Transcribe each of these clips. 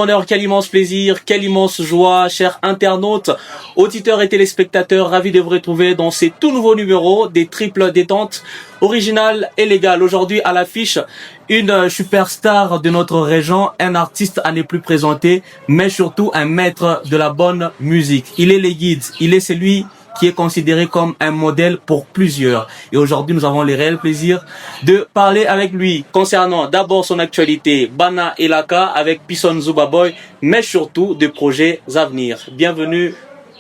Honneur, quel immense plaisir, quelle immense joie, chers internautes, auditeurs et téléspectateurs, ravis de vous retrouver dans ces tout nouveaux numéros des triples détentes, originales et légales. Aujourd'hui à l'affiche, une superstar de notre région, un artiste à ne plus présenter, mais surtout un maître de la bonne musique. Il est le guide, il est celui qui est considéré comme un modèle pour plusieurs. Et aujourd'hui, nous avons le réel plaisir de parler avec lui concernant d'abord son actualité, Bana Elaka avec Pison Zuba Boy, mais surtout de projets à venir. Bienvenue,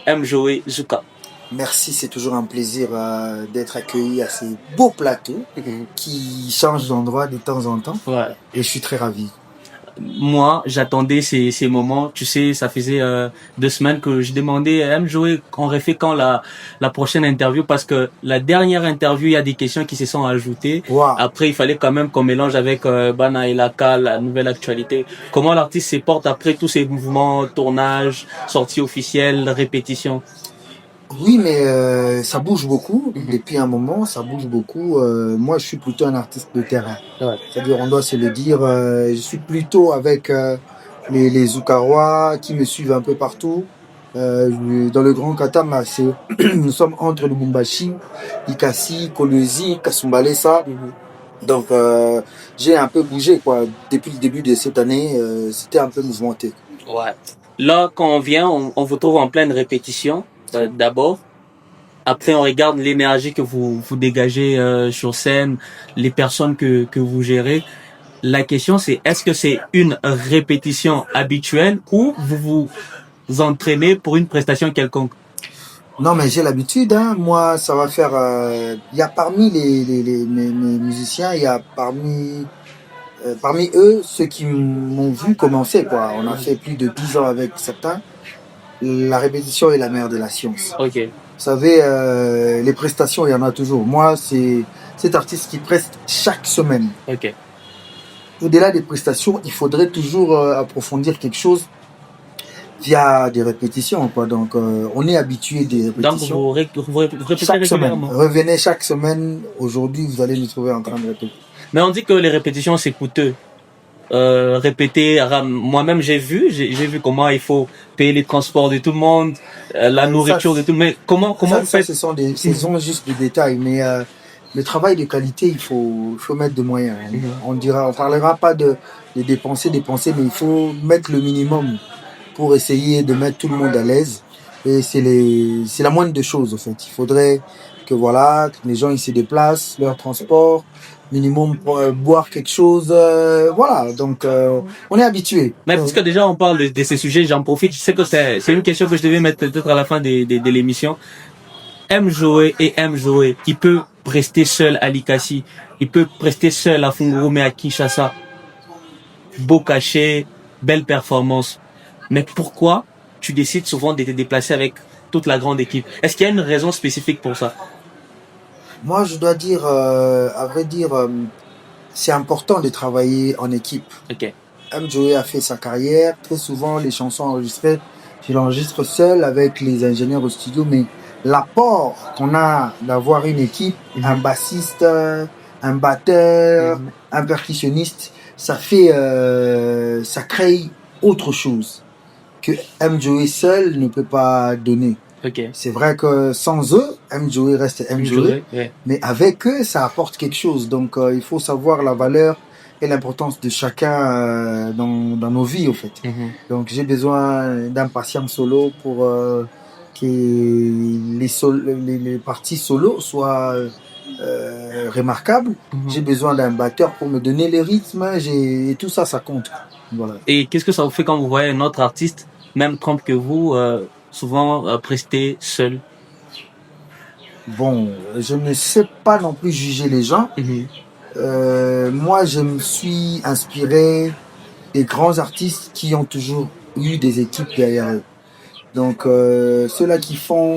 Mjoe Zuka. Merci, c'est toujours un plaisir d'être accueilli à ces beaux plateaux qui changent d'endroit de temps en temps. Ouais. Et je suis très ravi. Moi, j'attendais ces moments. Tu sais, ça faisait 2 semaines que je demandais à Mjoe qu'on refait quand la prochaine interview, parce que la dernière interview, il y a des questions qui se sont ajoutées. Wow. Après, il fallait quand même qu'on mélange avec Bana Elaka, la nouvelle actualité. Comment l'artiste se porte après tous ces mouvements, tournages, sorties officielles, répétitions? Oui, mais ça bouge beaucoup. Depuis un moment, ça bouge beaucoup. Moi, je suis plutôt un artiste de terrain. Ouais. C'est-à-dire, on doit se le dire, je suis plutôt avec les Zoukarois qui me suivent un peu partout. Dans le Grand Katama, nous sommes entre le Lubumbashi, Ikasi, Kolwezi, Kasumbalesa. Donc, j'ai un peu bougé, quoi. Depuis le début de cette année, c'était un peu mouvementé. Ouais. Là, quand on vient, on vous trouve en pleine répétition, d'abord. Après, on regarde l'énergie que vous dégagez sur scène, les personnes que vous gérez. La question, c'est est-ce que c'est une répétition habituelle ou vous vous entraînez pour une prestation quelconque? Non, mais j'ai l'habitude, hein. Moi, ça va faire... Il y a parmi mes musiciens, il y a parmi eux ceux qui m'ont vu commencer, quoi. On a fait plus de 10 ans avec certains. La répétition est la mère de la science. Ok. Vous savez, les prestations, il y en a toujours. Moi, c'est cet artiste qui preste chaque semaine. Ok. Au-delà des prestations, il faudrait toujours approfondir quelque chose via des répétitions, quoi. Donc, on est habitué des Donc, répétitions. vous répétez Chaque semaine. régulièrement. Revenez chaque semaine. Aujourd'hui, vous allez nous trouver en train de répéter. Mais on dit que les répétitions, c'est coûteux. Répéter, moi-même j'ai vu comment il faut payer les transports de tout le monde, la nourriture de tout le monde. Mais comment vous faites? Ce sont juste des détails, mais le travail de qualité, il faut mettre de moyens. On parlera pas de dépenser, mais il faut mettre le minimum pour essayer de mettre tout le monde à l'aise. Et c'est la moindre des choses, en fait. Il faudrait que que les gens ils se déplacent, leur transport, minimum boire quelque chose, voilà. Donc on est habitué. Mais puisque déjà on parle de ces sujets, j'en profite. Je sais que c'est une question que je devais mettre peut-être à la fin de l'émission. Mjoe et Mjoe, il peut prester seul à Likasi, il peut prester seul à Funguru, mais à Kinshasa. Beau cachet, belle performance. Mais pourquoi tu décides souvent de te déplacer avec toute la grande équipe? Est-ce qu'il y a une raison spécifique pour ça? Moi, je dois dire, à vrai dire, c'est important de travailler en équipe. Ok. Mjoe a fait sa carrière. Très souvent, les chansons enregistrées, je l'enregistre seul avec les ingénieurs au studio. Mais l'apport qu'on a d'avoir une équipe, un bassiste, un batteur, un percussionniste, ça crée autre chose que Mjoe seul ne peut pas donner. Okay. C'est vrai que sans eux, Mjoe reste Mjoe, ouais. Mais avec eux, ça apporte quelque chose. Donc, il faut savoir la valeur et l'importance de chacun dans nos vies, en fait. Donc, j'ai besoin d'un patient solo pour que les parties solo soient remarquables. J'ai besoin d'un batteur pour me donner les rythmes. Et tout ça, ça compte. Voilà. Et qu'est-ce que ça vous fait quand vous voyez un autre artiste, même trempe que vous, souvent prester seul? Bon, je ne sais pas non plus juger les gens. Moi, je me suis inspiré des grands artistes qui ont toujours eu des équipes derrière eux. Donc, ceux-là qui font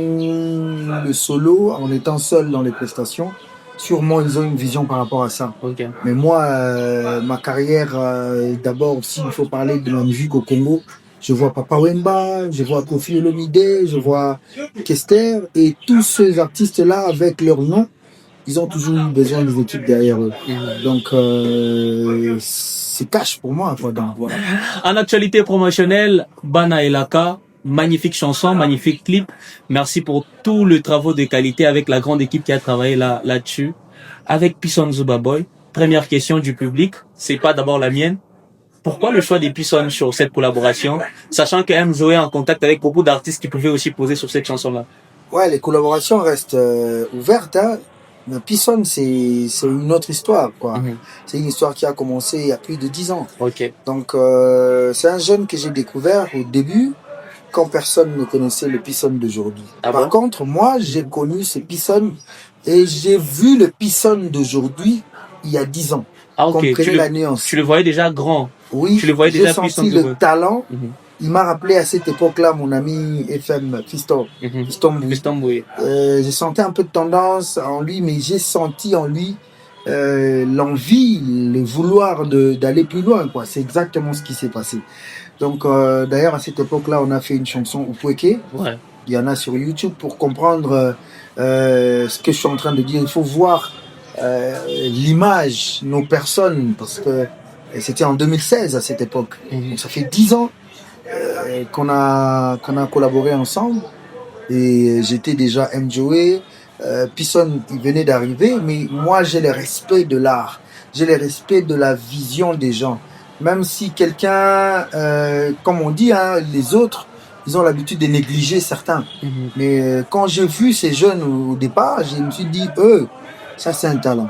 le solo en étant seuls dans les prestations, sûrement ils ont une vision par rapport à ça. Okay. Mais moi, ma carrière, d'abord, s'il faut parler de ma musique au Congo, je vois Papa Wemba, je vois Koffi Olomide, je vois Kester, et tous ces artistes-là avec leur nom, ils ont toujours eu besoin des équipes derrière eux. Donc, c'est cash pour moi. Quoi. Donc, voilà. En actualité promotionnelle, Bana Elaka, magnifique chanson, magnifique clip. Merci pour tout le travail de qualité avec la grande équipe qui a travaillé là-dessus. Avec Pisson Zubaboy, première question du public, c'est pas d'abord la mienne. Pourquoi le choix des Pisson sur cette collaboration, sachant que M. Joe est en contact avec beaucoup d'artistes qui pouvaient aussi poser sur cette chanson-là? Ouais, les collaborations restent ouvertes. Hein. Mais Pisson, c'est une autre histoire. Quoi. C'est une histoire qui a commencé il y a plus de 10 ans. Ok. Donc, c'est un jeune que j'ai découvert au début, quand personne ne connaissait le Pisson d'aujourd'hui. Par contre, moi, j'ai connu ce Pisson et j'ai vu le Pisson d'aujourd'hui il y a 10 ans. Ah, ok. Comprenez la nuance. Tu le voyais déjà grand. Oui, tu le voyais déjà j'ai senti le talent. Il m'a rappelé à cette époque-là mon ami FM Fiston Bouy. J'ai senti un peu de tendance en lui, mais j'ai senti en lui l'envie, le vouloir d'aller plus loin. Quoi. C'est exactement ce qui s'est passé. Donc, d'ailleurs, à cette époque-là, on a fait une chanson Upweke. Ouais. Il y en a sur YouTube pour comprendre ce que je suis en train de dire. Il faut voir l'image, nos personnes, parce que c'était en 2016 à cette époque. Donc, ça fait 10 ans qu'on a collaboré ensemble. Et j'étais déjà M. Joe. Pisson, il venait d'arriver, mais moi, j'ai le respect de l'art. J'ai le respect de la vision des gens. Même si quelqu'un, comme on dit, hein, les autres, ils ont l'habitude de négliger certains. Mais quand j'ai vu ces jeunes au départ, je me suis dit, ça c'est un talent.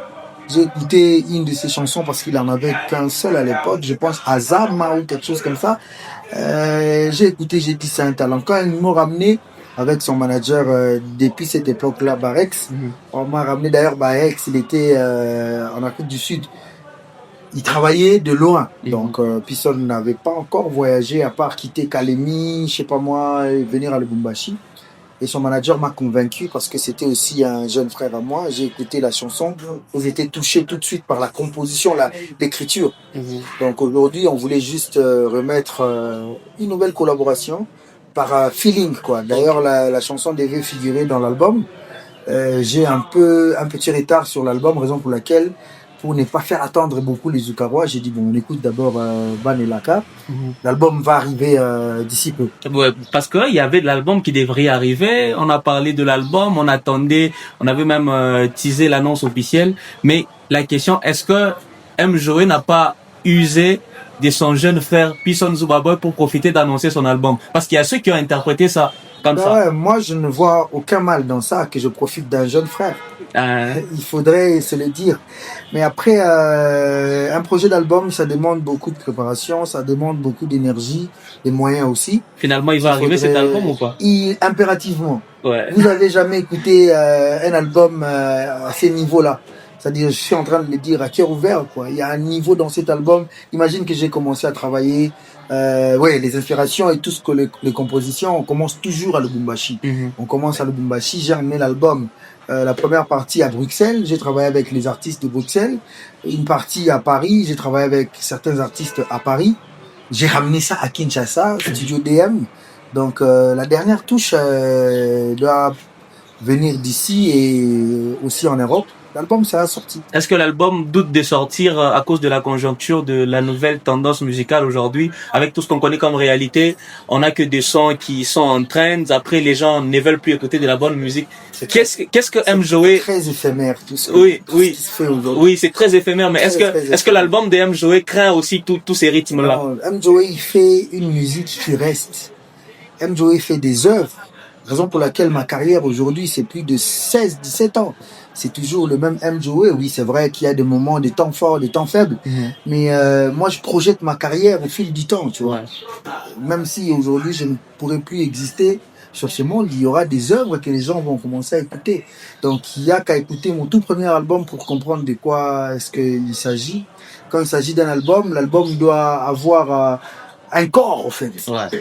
J'ai écouté une de ses chansons parce qu'il en avait qu'un seul à l'époque, je pense Azama ou quelque chose comme ça. J'ai écouté, j'ai dit c'est un talent. Quand ils m'ont ramené avec son manager depuis cette époque-là, Barex, on m'a ramené d'ailleurs Barex, il était en Afrique du Sud. Il travaillait de loin, donc Pisson n'avait pas encore voyagé à part quitter Kalemi, je sais pas moi, et venir à Lubumbashi. Et son manager m'a convaincu parce que c'était aussi un jeune frère à moi. J'ai écouté la chanson, j'ai été touché tout de suite par la composition, l'écriture. Donc aujourd'hui, on voulait juste remettre une nouvelle collaboration par feeling, quoi. D'ailleurs, la chanson devait figurer dans l'album. J'ai un petit retard sur l'album, raison pour laquelle, pour ne pas faire attendre beaucoup les Zukarois, j'ai dit bon, on écoute d'abord Ban et Laka. L'album va arriver d'ici peu. Ouais, parce que il y avait de l'album qui devrait arriver. On a parlé de l'album, on attendait, on avait même teasé l'annonce officielle. Mais la question, est-ce que M. Joe n'a pas usé de son jeune frère Pisson Zubaboy pour profiter d'annoncer son album? Parce qu'il y a ceux qui ont interprété ça comme ça. Ouais, moi, je ne vois aucun mal dans ça, que je profite d'un jeune frère. Il faudrait se le dire. Mais après, un projet d'album, ça demande beaucoup de préparation, ça demande beaucoup d'énergie, des moyens aussi. Finalement, il va arriver cet album ou pas? Impérativement. Ouais. Vous n'avez jamais écouté un album à ces niveaux-là. C'est-à-dire, je suis en train de le dire à cœur ouvert, quoi. Il y a un niveau dans cet album. Imagine que j'ai commencé à travailler, les inspirations et tout ce que les compositions, on commence toujours à Lubumbashi. On commence à Lubumbashi, j'ai emmené l'album. La première partie à Bruxelles, j'ai travaillé avec les artistes de Bruxelles. Une partie à Paris, j'ai travaillé avec certains artistes à Paris. J'ai ramené ça à Kinshasa, studio DM. Donc la dernière touche doit venir d'ici et aussi en Europe. L'album sera sorti. Est-ce que l'album doute de sortir à cause de la conjoncture de la nouvelle tendance musicale aujourd'hui? Avec tout ce qu'on connaît comme réalité, on n'a que des sons qui sont en trend. Après, les gens ne veulent plus écouter de la bonne musique. Qu'est-ce que M. Joe... C'est très éphémère, tout ce qui se fait aujourd'hui. Oui, c'est très éphémère. Mais est-ce que l'album de M. Joe craint aussi tous ces rythmes-là? Non, M. Joe, il fait une musique qui reste. M. Joe fait des œuvres. Raison pour laquelle ma carrière aujourd'hui, c'est plus de 16-17 ans. C'est toujours le même M. Joe. Oui, c'est vrai qu'il y a des moments, des temps forts, des temps faibles. Mais moi, je projette ma carrière au fil du temps, tu vois. Même si aujourd'hui, je ne pourrais plus exister sur ce monde, il y aura des œuvres que les gens vont commencer à écouter. Donc, il n'y a qu'à écouter mon tout premier album pour comprendre de quoi est-ce qu'il s'agit. Quand il s'agit d'un album, l'album doit avoir... un corps, en fait.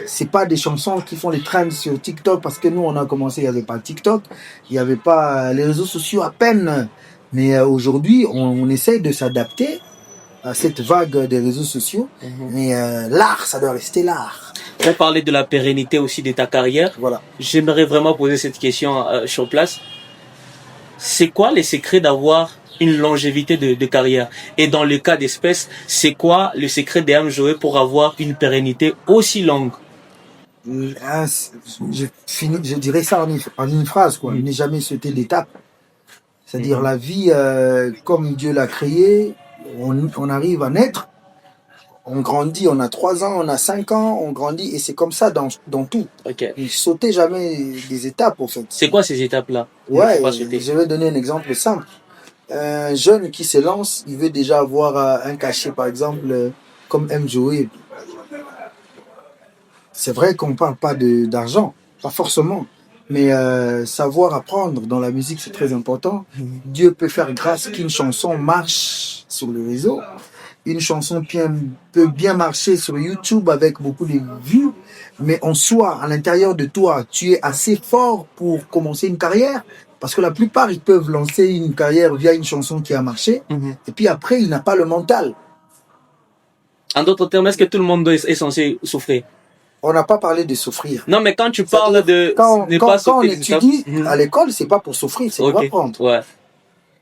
C'est pas des chansons qui font les trends sur TikTok, parce que nous, on a commencé, il n'y avait pas TikTok, il n'y avait pas les réseaux sociaux à peine. Mais aujourd'hui, on essaie de s'adapter à cette vague des réseaux sociaux. Mais l'art, ça doit rester l'art. Pour parler de la pérennité aussi de ta carrière, voilà. J'aimerais vraiment poser cette question sur place. c'est quoi les secrets d'avoir une longévité de carrière? Et dans le cas d'espèce, c'est quoi le secret d'M Joe pour avoir une pérennité aussi longue? Ah, je dirais ça en une phrase, quoi. Ne jamais sauter d'étape. C'est-à-dire la vie, comme Dieu l'a créée, on arrive à naître, on grandit, on a 3 ans, on a 5 ans, on grandit, et c'est comme ça dans tout. Ok. Ne sautez jamais des étapes, en fait. C'est quoi ces étapes-là? Ouais, Faut pas sauter. je vais donner un exemple simple. Un jeune qui se lance, il veut déjà avoir un cachet, par exemple, comme M. Joey. C'est vrai qu'on ne parle pas d'argent, pas forcément. Mais savoir apprendre dans la musique, c'est très important. Dieu peut faire grâce qu'une chanson marche sur le réseau. Une chanson peut bien marcher sur YouTube avec beaucoup de vues. Mais en soi, à l'intérieur de toi, tu es assez fort pour commencer une carrière. Parce que la plupart, ils peuvent lancer une carrière via une chanson qui a marché. Et puis après, il n'a pas le mental. En d'autres termes, est-ce que tout le monde est censé souffrir? On n'a pas parlé de souffrir. Non, mais quand tu parles de quand pas on sauter des étudie étapes. à l'école, c'est pas pour souffrir, c'est pour apprendre. Ouais.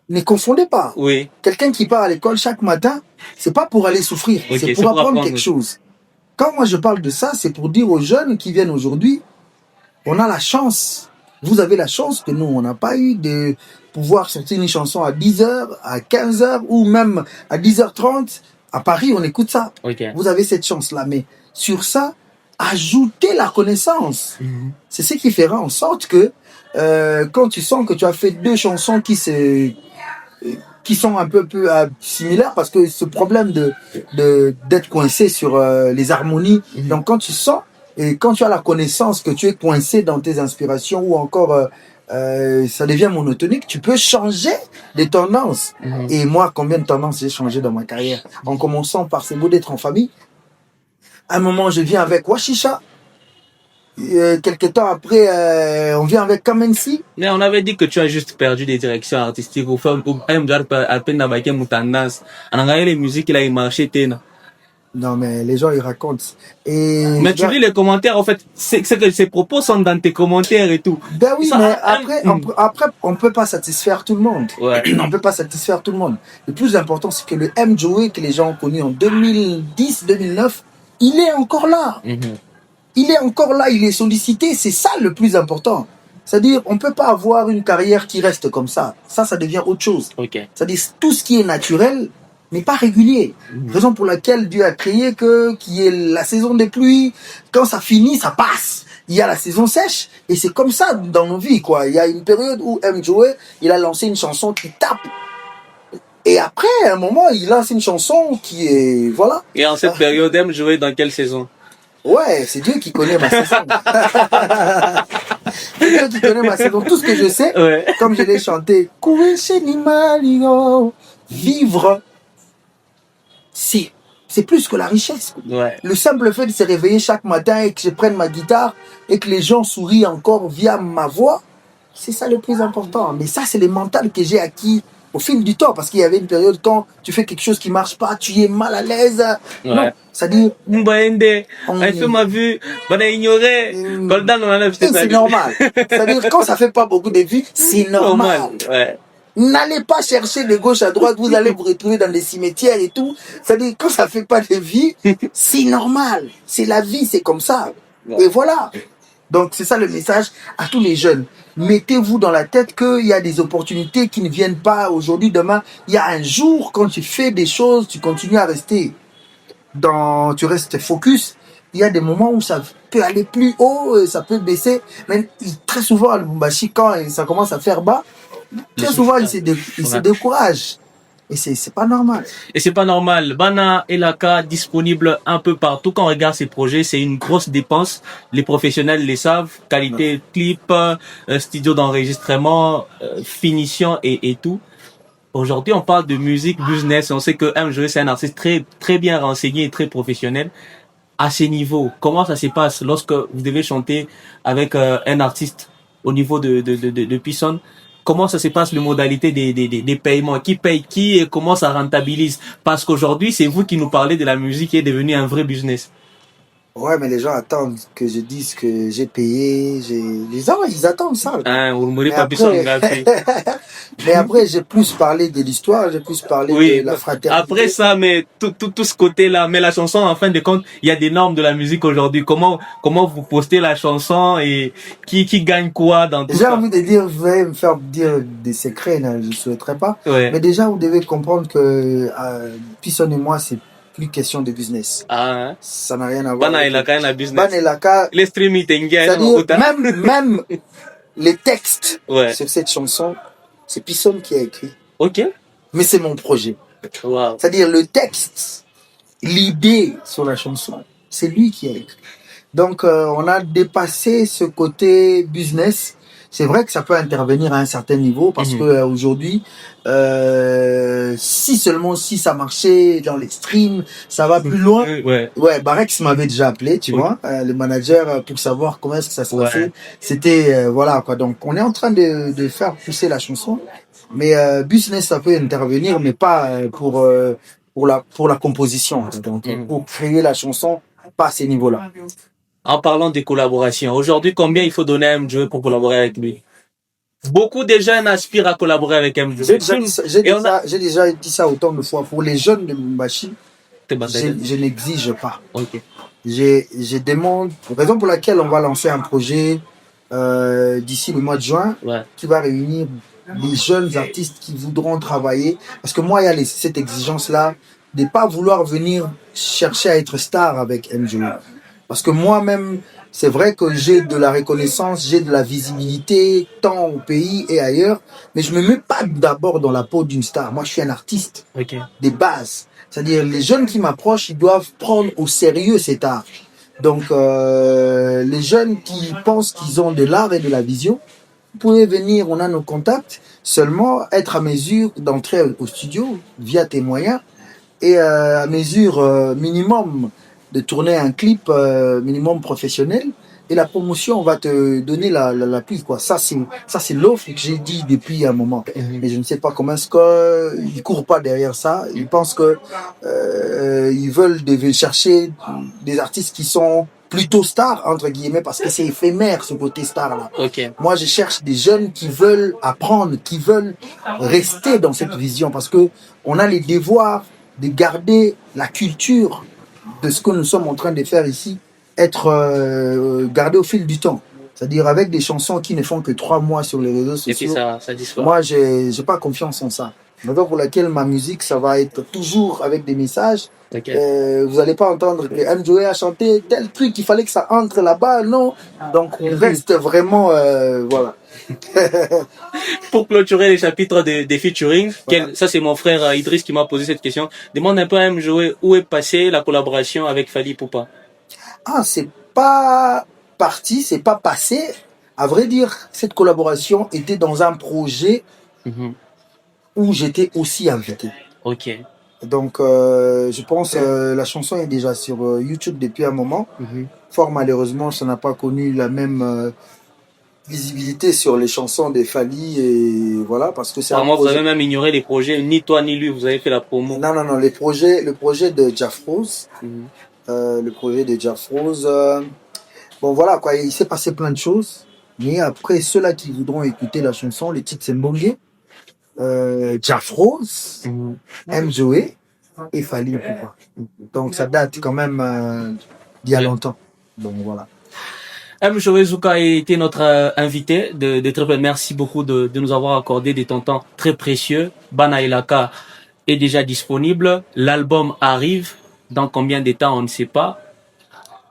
Ne confondez pas. Oui. Quelqu'un qui part à l'école chaque matin, c'est pas pour aller souffrir, c'est pour apprendre quelque chose. Quand moi je parle de ça, c'est pour dire aux jeunes qui viennent aujourd'hui, on a la chance. Vous avez la chance que nous, on n'a pas eu de pouvoir sortir une chanson à 10h, à 15h ou même à 10h30. À Paris, on écoute ça. Okay. Vous avez cette chance-là. Mais sur ça, ajoutez la connaissance. C'est ce qui fera en sorte que quand tu sens que tu as fait 2 chansons qui sont un peu similaires, parce que ce problème d'être coincé sur les harmonies, donc quand tu sens et quand tu as la connaissance que tu es coincé dans tes inspirations ou encore ça devient monotonique, tu peux changer de tendance. Et moi, combien de tendances j'ai changé dans ma carrière? En commençant par C'est beau d'être en famille. À un moment, je viens avec Washisha. Quelques temps après, on vient avec Kamensi. Mais on avait dit que tu as juste perdu des directions artistiques. Au fait, à peine avec une tendance. On a regardé les musiques, il a marché, Non, mais les gens, ils racontent. Mais tu lis les commentaires, en fait, c'est que ces propos sont dans tes commentaires et tout. Ben oui, ça, mais après, on peut pas satisfaire tout le monde. Ouais. On peut pas satisfaire tout le monde. Le plus important, c'est que le M. Joey que les gens ont connu en 2010-2009, il est encore là. Il est encore là, il est sollicité. C'est ça le plus important. C'est-à-dire, on peut pas avoir une carrière qui reste comme ça. Ça devient autre chose. Okay. C'est-à-dire, tout ce qui est naturel n'est pas régulier. Raison pour laquelle Dieu a créé qu'il y ait la saison des pluies. Quand ça finit, ça passe. Il y a la saison sèche. Et c'est comme ça dans nos vies, quoi. Il y a une période où M. Joey, il a lancé une chanson qui tape. Et après, à un moment, il lance une chanson qui est... Voilà. Et en cette période, M. Joey dans quelle saison? Ouais, c'est Dieu qui connaît ma saison. C'est Dieu qui connaît ma saison. Tout ce que je sais, comme je l'ai chanté, vivre, c'est plus que la richesse. Ouais. Le simple fait de se réveiller chaque matin et que je prenne ma guitare et que les gens sourient encore via ma voix, c'est ça le plus important. Mais ça, c'est le mental que j'ai acquis au fil du temps, parce qu'il y avait une période quand tu fais quelque chose qui marche pas, tu es mal à l'aise. Ouais. Non, c'est-à-dire... Elle fait ma vue, on a ignoré. C'est normal. C'est-à-dire quand ça fait pas beaucoup de vues, c'est normal. Ouais. N'allez pas chercher de gauche à droite, vous allez vous retrouver dans des cimetières et tout. C'est-à-dire quand ça fait pas de vie, c'est normal. C'est la vie, c'est comme ça. Et voilà. Donc c'est ça le message à tous les jeunes. Mettez-vous dans la tête qu'il y a des opportunités qui ne viennent pas aujourd'hui, demain. Il y a un jour, quand tu fais des choses, tu continues à rester tu restes focus. Il y a des moments où ça peut aller plus haut, ça peut baisser. Mais très souvent, à Lubumbashi, quand ça commence à faire bas, très souvent, il se décourage. Et c'est pas normal. Et c'est pas normal. Bana et Laka disponible un peu partout. Quand on regarde ces projets, c'est une grosse dépense. Les professionnels les savent. Qualité clip, studio d'enregistrement, finition et tout. Aujourd'hui, on parle de musique business. On sait que M. Joey, c'est un artiste très, très bien renseigné et très professionnel. À ces niveaux, comment ça se passe lorsque vous devez chanter avec un artiste au niveau de Pisson? Comment ça se passe, les modalités des paiements? Qui paye qui et comment ça rentabilise? Parce qu'aujourd'hui, c'est vous qui nous parlez de la musique qui est devenue un vrai business. Ouais, mais les gens attendent que je dise que j'ai payé. Les gens, ils attendent ça. Hein, vous ne Mais pas besoin après, de mais après, j'ai plus parlé de l'histoire, j'ai plus parlé de Oui, la après fraternité. ça, mais tout ce côté-là, mais la chanson, en fin de compte, il y a des normes de la musique aujourd'hui. Comment vous postez la chanson et qui gagne quoi dans tout J'ai ça? envie de dire, vous allez me faire dire des secrets, là, je ne souhaiterais pas. Ouais. Mais déjà, vous devez comprendre que Pisson et moi, c'est plus question de business. Ah, hein. Ça n'a rien à voir Bana avec ilaka na Ban business. et Laka. Les streaming tengia na C'est-à-dire, makuta. même les textes Ouais. sur cette chanson, c'est Pisson qui a écrit. Ok. Mais c'est mon projet. Wow. C'est-à-dire, le texte, l'idée sur la chanson, c'est lui qui a écrit. Donc, on a dépassé ce côté business. C'est vrai que ça peut intervenir à un certain niveau parce que aujourd'hui, si seulement si ça marchait dans les streams, ça va plus loin. Ouais. Ouais, Barex m'avait déjà appelé, tu vois, le manager, pour savoir comment est-ce que ça se passait. C'était, voilà, quoi. Donc, on est en train de faire pousser la chanson. Mais business, ça peut intervenir, mais pas pour la composition. Donc, pour créer la chanson, pas à ces niveaux-là. En parlant des collaborations, aujourd'hui, combien il faut donner à MJoe pour collaborer avec lui? Beaucoup de jeunes aspirent à collaborer avec MJoe. J'ai déjà dit ça autant de fois. Pour les jeunes de Mumbashi, je n'exige pas. Okay. Je demande, raison pour laquelle on va lancer un projet d'ici le mois de juin, qui va réunir les jeunes artistes qui voudront travailler. Parce que moi, il y a cette exigence-là de ne pas vouloir venir chercher à être star avec MJoe. Parce que moi-même, c'est vrai que j'ai de la reconnaissance, j'ai de la visibilité, tant au pays et ailleurs, mais je ne me mets pas d'abord dans la peau d'une star. Moi, je suis un artiste des bases. C'est-à-dire, les jeunes qui m'approchent, ils doivent prendre au sérieux cet art. Donc, les jeunes qui pensent qu'ils ont de l'art et de la vision, vous pouvez venir, on a nos contacts, seulement être à mesure d'entrer au studio via tes moyens et à mesure minimum de tourner un clip minimum professionnel et la promotion va te donner l'appui, quoi. Ça c'est l'offre que j'ai dit depuis un moment. Mais je ne sais pas comment est-ce qu'ils courent pas derrière ça. Ils pensent que ils veulent chercher des artistes qui sont plutôt stars entre guillemets parce que c'est éphémère ce côté star là. Moi je cherche des jeunes qui veulent apprendre, qui veulent rester dans cette vision parce que on a les devoirs de garder la culture de ce que nous sommes en train de faire ici, être gardé au fil du temps. C'est-à-dire avec des chansons qui ne font que 3 mois sur les réseaux sociaux. Et puis ça disparaît. Moi, j'ai pas confiance en ça. Raison pour laquelle ma musique, ça va être toujours avec des messages. Vous n'allez pas entendre que MJoe a chanté tel truc, il fallait que ça entre là-bas, non. Donc on reste vraiment, voilà. Pour clôturer les chapitres des featuring, ça c'est mon frère Idriss qui m'a posé cette question. Demande un peu à MJoe où est passée la collaboration avec Fally Ipupa. Ah, c'est pas parti, c'est pas passé. À vrai dire, cette collaboration était dans un projet où j'étais aussi invité. Donc, je pense la chanson est déjà sur YouTube depuis un moment. Fort malheureusement, ça n'a pas connu la même visibilité sur les chansons des Fally et voilà parce que c'est. Moi, vous avez même ignoré les projets, ni toi ni lui, vous avez fait la promo. Non, le projet de Jafrose. Le projet de Jafrose. Bon voilà quoi, il s'est passé plein de choses. Mais après, ceux-là qui voudront écouter la chanson, le titre c'est Mbongue, Jafrose, MJoe et Fally Ipupa. Donc ça date quand même d'il y a longtemps. Donc voilà. MJoe Zouka a été notre invité de Triple. Merci beaucoup de nous avoir accordé des temps très précieux. Bana Ilaka est déjà disponible. L'album arrive. Dans combien de temps, on ne sait pas.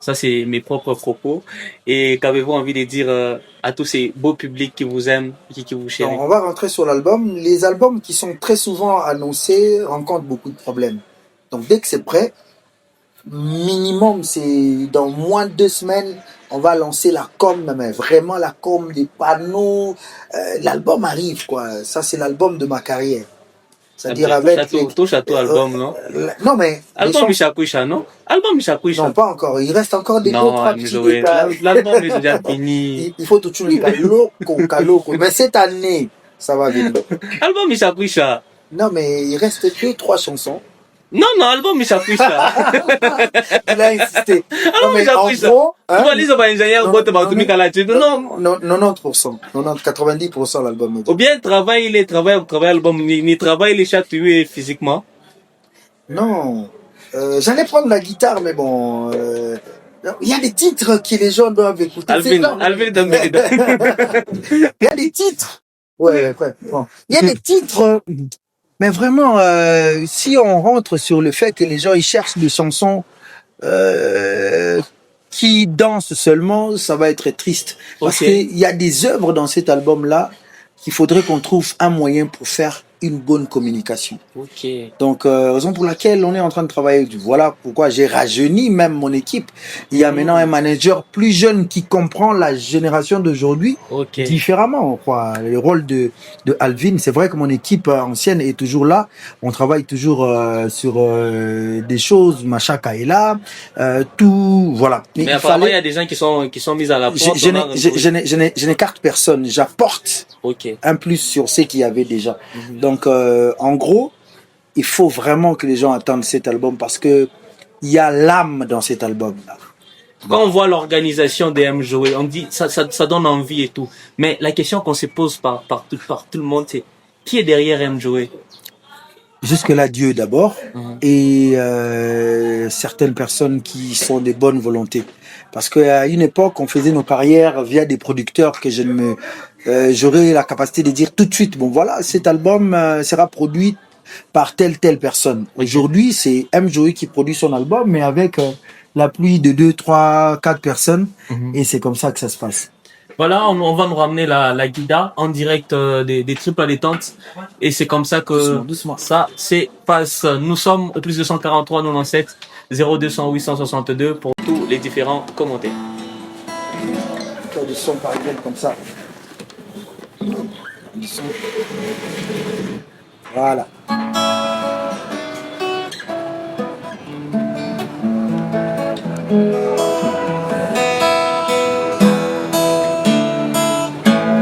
Ça, c'est mes propres propos. Et qu'avez-vous envie de dire à tous ces beaux publics qui vous aiment, qui vous chérissent? On va rentrer sur l'album. Les albums qui sont très souvent annoncés rencontrent beaucoup de problèmes. Donc dès que c'est prêt, minimum, c'est dans moins de 2 semaines, on va lancer la com, mais vraiment la com, des panneaux. L'album arrive, quoi. Ça, c'est l'album de ma carrière. C'est-à-dire avec château album, non? Non, mais... Album Michakoucha, non? Album Michakoucha. Non, pas encore. Il reste encore des autres petits détails. L'album est déjà fini. Il faut tout le Kaloko. Mais cette année, ça va venir. Album Michakoucha. Non, mais il reste que 3 chansons. Non, non, album, mais ça plus ça. Il a insisté. Non, mais ça en plus ça. gros, Tu vois, les ingénieurs, non, bon, tu vas tout non, mettre là-dessus. Non. non, 90%, 90% l'album. Ou bien, travail, album, ni travail, les chats tués physiquement. Non, j'allais prendre la guitare, mais bon, il y a des titres que les gens doivent écouter. Alvin, donne Il y a des titres. Ouais. Bon. Il y a des titres. Mais vraiment, si on rentre sur le fait que les gens ils cherchent des chansons qui dansent seulement, ça va être triste. Parce qu'il y a des œuvres dans cet album-là qu'il faudrait qu'on trouve un moyen pour faire une bonne communication. Ok. Donc, raison pour laquelle on est en train de travailler. Voilà pourquoi j'ai rajeuni même mon équipe. Il y a maintenant un manager plus jeune qui comprend la génération d'aujourd'hui différemment, quoi. Le rôle de Alvin, c'est vrai que mon équipe ancienne est toujours là. On travaille toujours sur des choses. Machaka est là. Tout, voilà. Mais apparemment, il y a des gens qui sont mis à la porte. Je n'écarte personne. J'apporte un plus sur ce qu'il y avait déjà. Donc, en gros, il faut vraiment que les gens attendent cet album parce que il y a l'âme dans cet album-là. Quand on voit l'organisation des M Joé, on dit ça donne envie et tout. Mais la question qu'on se pose par tout le monde, c'est qui est derrière M Joé? Jusque-là, Dieu d'abord et certaines personnes qui sont de bonne volonté. Parce qu'à une époque, on faisait nos carrières via des producteurs que j'aurais la capacité de dire tout de suite, bon voilà, cet album sera produit par telle personne. Aujourd'hui, c'est M. Joey qui produit son album, mais avec l'appui de 2, 3, 4 personnes, et c'est comme ça que ça se passe. Voilà, on va nous ramener la guida en direct des triples détentes, et c'est comme ça que doucement. Ça se passe. Nous sommes au plus 243 97 0200 862 pour tous les différents commentaires. Du son par exemple comme ça. Du son. Voilà.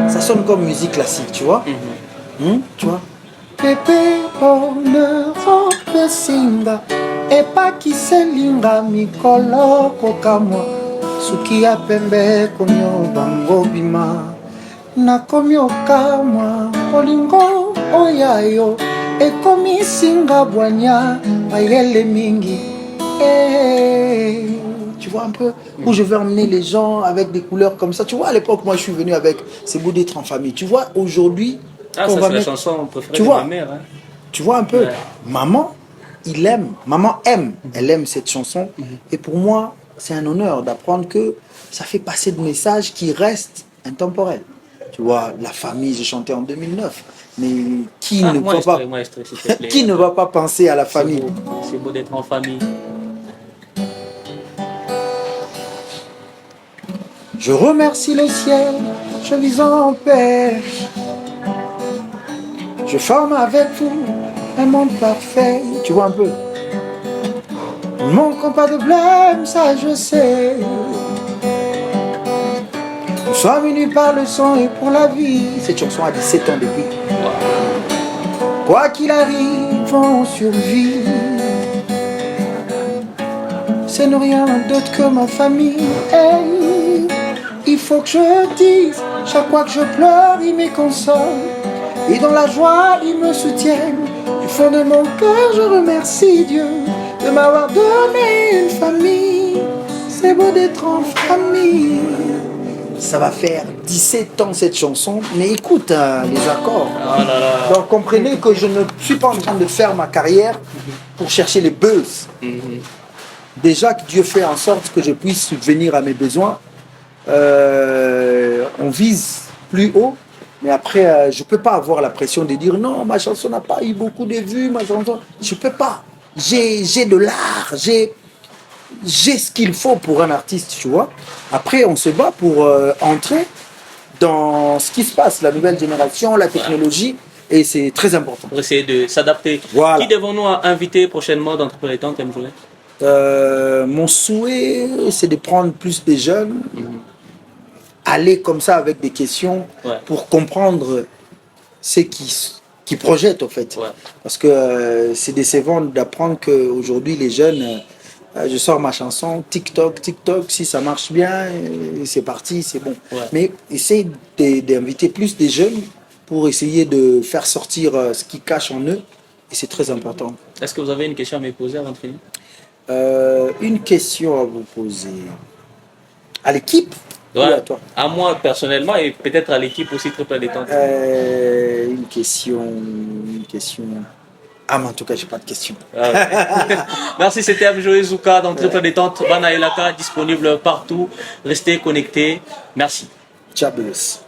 Ça sonne comme musique classique, tu vois. Tu vois. Pepe bonheur singa epa kiselinga mikolo kokamwa suki ya pembe komyo bango bima nakomi okamwa olingo oyayo ekomi singa bwanya bayele mingi. Tu vois un peu où je vais emmener les gens avec des couleurs comme ça. Tu vois, à l'époque, moi, je suis venu avec C'est beau d'être en famille. Tu vois, aujourd'hui, ça c'est la chanson préférée de ma mère. Hein. Tu vois un peu, maman, maman aime, elle aime cette chanson. Et pour moi, c'est un honneur d'apprendre que ça fait passer des messages qui restent intemporels. Tu vois, la famille, j'ai chanté en 2009. Mais qui ne va pas penser à la famille? C'est beau d'être en famille. Je remercie le ciel, je vis en paix. Je forme avec vous un monde parfait. Tu vois un peu. Nous ne manquons pas de blême, ça je sais. Nous sommes unis par le sang et pour la vie. Cette chanson a 17 ans depuis. Quoi qu'il arrive, on survit. Ce n'est rien d'autre que ma famille. Hey, il faut que je dise, chaque fois que je pleure, il me console. Et dans la joie, ils me soutiennent. Du fond de mon cœur, je remercie Dieu de m'avoir donné une famille. C'est beau d'être en famille. Ça va faire 17 ans cette chanson. Mais écoute les accords. Donc comprenez que je ne suis pas en train de faire ma carrière pour chercher les buzz. Déjà que Dieu fait en sorte que je puisse subvenir à mes besoins. On vise plus haut. Mais après, je ne peux pas avoir la pression de dire non, ma chanson n'a pas eu beaucoup de vues, ma chanson. Je ne peux pas. J'ai de l'art, j'ai ce qu'il faut pour un artiste, tu vois. Après, on se bat pour entrer dans ce qui se passe, la nouvelle génération, la technologie, et c'est très important. Pour essayer de s'adapter. Voilà. Qui devons-nous inviter prochainement dans Triple Détente, M. Joé? Mon souhait, c'est de prendre plus de jeunes. Aller comme ça avec des questions pour comprendre ce qui projettent en fait. Ouais. Parce que c'est décevant d'apprendre qu'aujourd'hui les jeunes, je sors ma chanson, TikTok, si ça marche bien, c'est parti, c'est bon. Ouais. Mais essaye d'inviter plus des jeunes pour essayer de faire sortir ce qu'ils cachent en eux, et c'est très important. Est-ce que vous avez une question à me poser avant de finir? Une question à vous poser. À l'équipe ou Ouais. à toi? À moi personnellement et peut-être à l'équipe aussi Triple Détente. Une question. Ah, mais en tout cas, j'ai pas de question. Ah, ok. Merci, c'était Amjoé Zouka dans Triple Détente. Bana Elaka, disponible partout. Restez connectés. Merci. Tchabus.